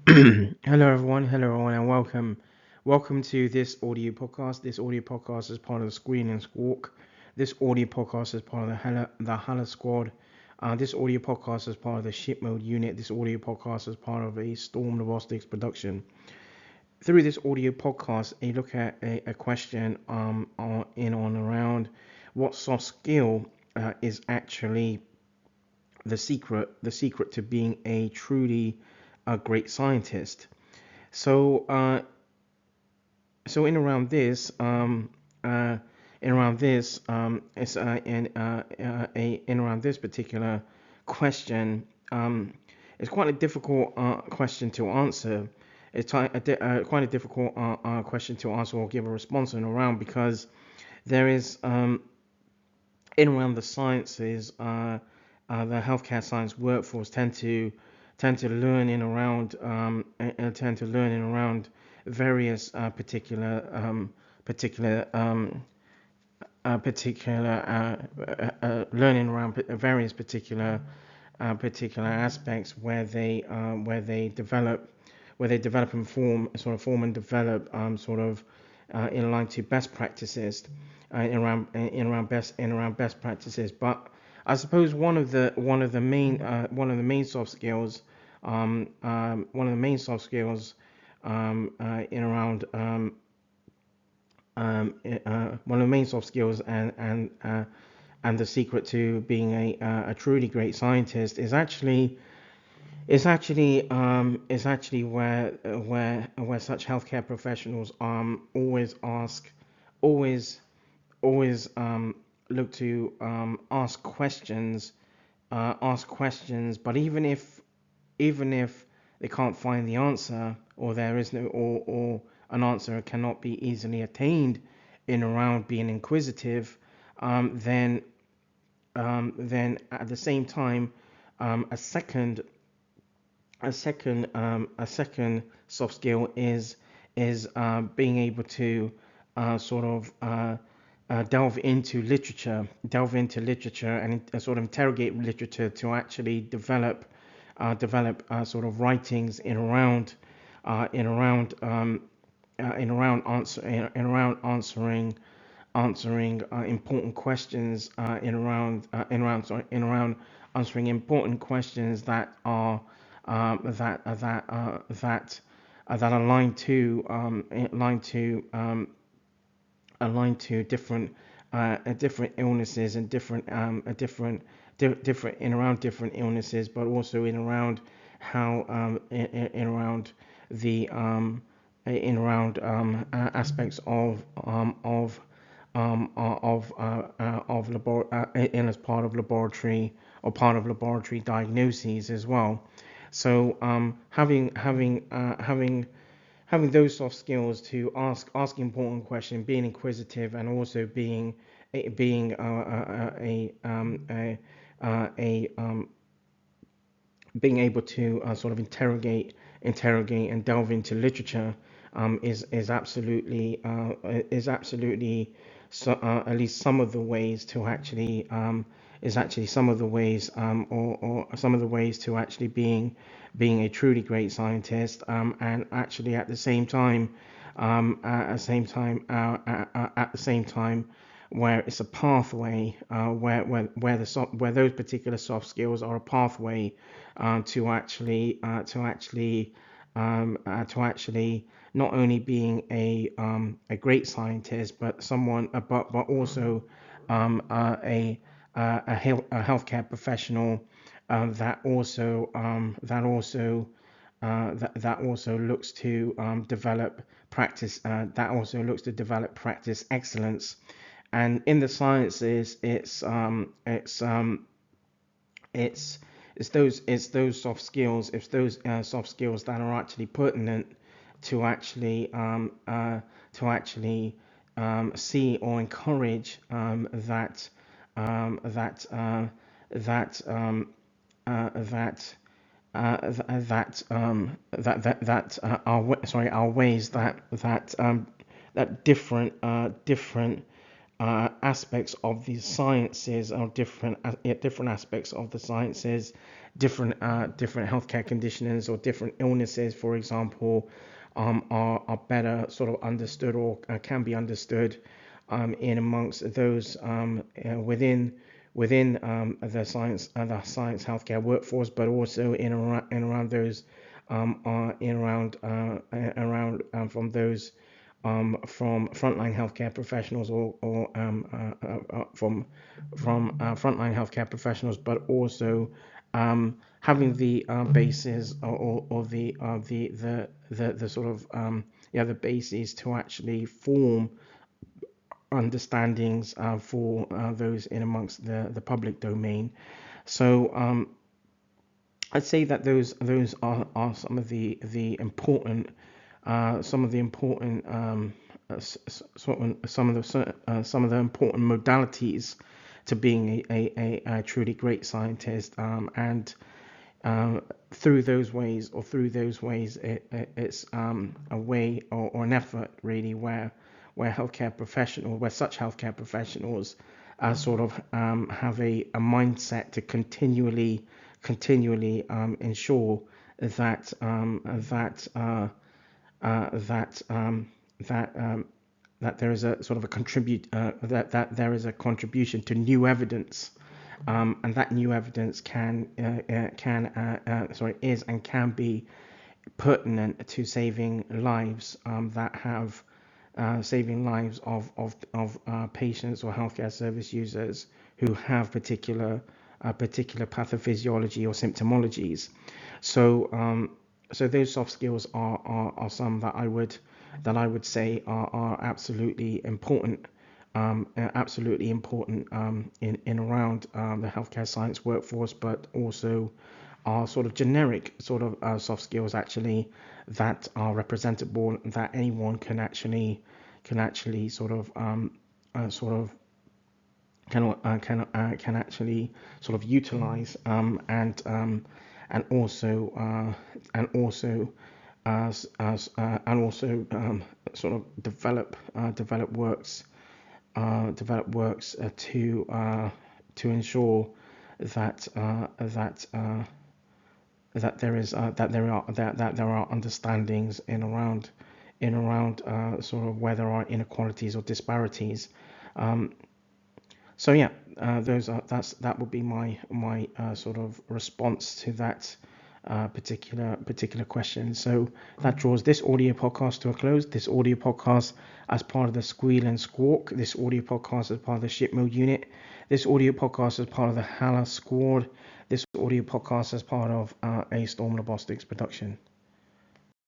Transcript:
Hello everyone, and welcome to this audio podcast. This audio podcast is part of the Squeal N Squark. This audio podcast is part of the Hala Squad. This audio podcast is part of the Ship Mode Unit. This audio podcast is part of a ZtormLabostix Production. Through this audio podcast, a look at a question on around what soft skill is actually the secret to being a truly great scientist. So, so in around this, in around this, it's in around this particular question, it's quite a difficult question to answer. Quite a difficult question to answer or give a response in around because there is in around the sciences, the healthcare science workforce tend to learn in around tend to learn in around various learning around various particular aspects where they develop and form and develop sort of in line to best practices in around best practices. But I suppose one of the main soft skills one of the main soft skills in around one of the main soft skills and the secret to being a truly great scientist is actually where such healthcare professionals always always look to ask questions, but even if they can't find the answer, or there is no or an answer cannot be easily attained in around being inquisitive, then at the same time, a second soft skill is being able to sort of delve into literature and sort of interrogate literature to actually develop sort of writings in around answering important questions in around answering important questions that are that align to different illnesses and different in around different illnesses, but also in around how in around the aspects in as part of laboratory or part of laboratory diagnoses as well. So having those soft skills to ask important questions, being inquisitive, and also being a being able to sort of interrogate and delve into literature is absolutely so, at least some of the ways to actually is actually some of the ways or some of the ways to actually being a truly great scientist, and actually at the same time where it's a pathway, where those particular soft skills are a pathway to actually not only being a great scientist, but someone but also a healthcare professional that also looks to develop practice excellence. And in the sciences, it's those soft skills, soft skills that are actually pertinent to actually see or encourage that um, that uh, that are ways that different aspects of the sciences, or different aspects of the sciences, different healthcare conditions or different illnesses, for example, are better sort of understood, or can be understood in amongst those within the science healthcare workforce, but also in around those in around from those from frontline healthcare professionals, or from frontline healthcare professionals, but also having the basis, or the sort of the basis to actually form understandings for those in amongst the public domain. So I'd say that those are some of the important some of the important some of the important modalities to being a truly great scientist, and through those ways, it's a way, or an effort really, where such healthcare professionals sort of have a mindset to continually ensure that that that there is a sort of a that there is a contribution to new evidence, and that new evidence is and can be pertinent to saving lives, that have saving lives of patients or healthcare service users who have particular pathophysiology or symptomologies. So those soft skills are some that I would say are absolutely important, in around the healthcare science workforce, but also are sort of generic sort of soft skills actually, that are representable, that anyone can actually sort of can actually sort of utilize, and also sort of develop works to ensure that there are understandings in around sort of where there are inequalities or disparities. So yeah, that would be my sort of response to that particular question. So that draws this audio podcast to a close. This audio podcast as part of the Squeal and Squark. This audio podcast as part of the Ship Mode unit. This audio podcast as part of the Hala Squad. This audio podcast as part of a ZtormLabostix production.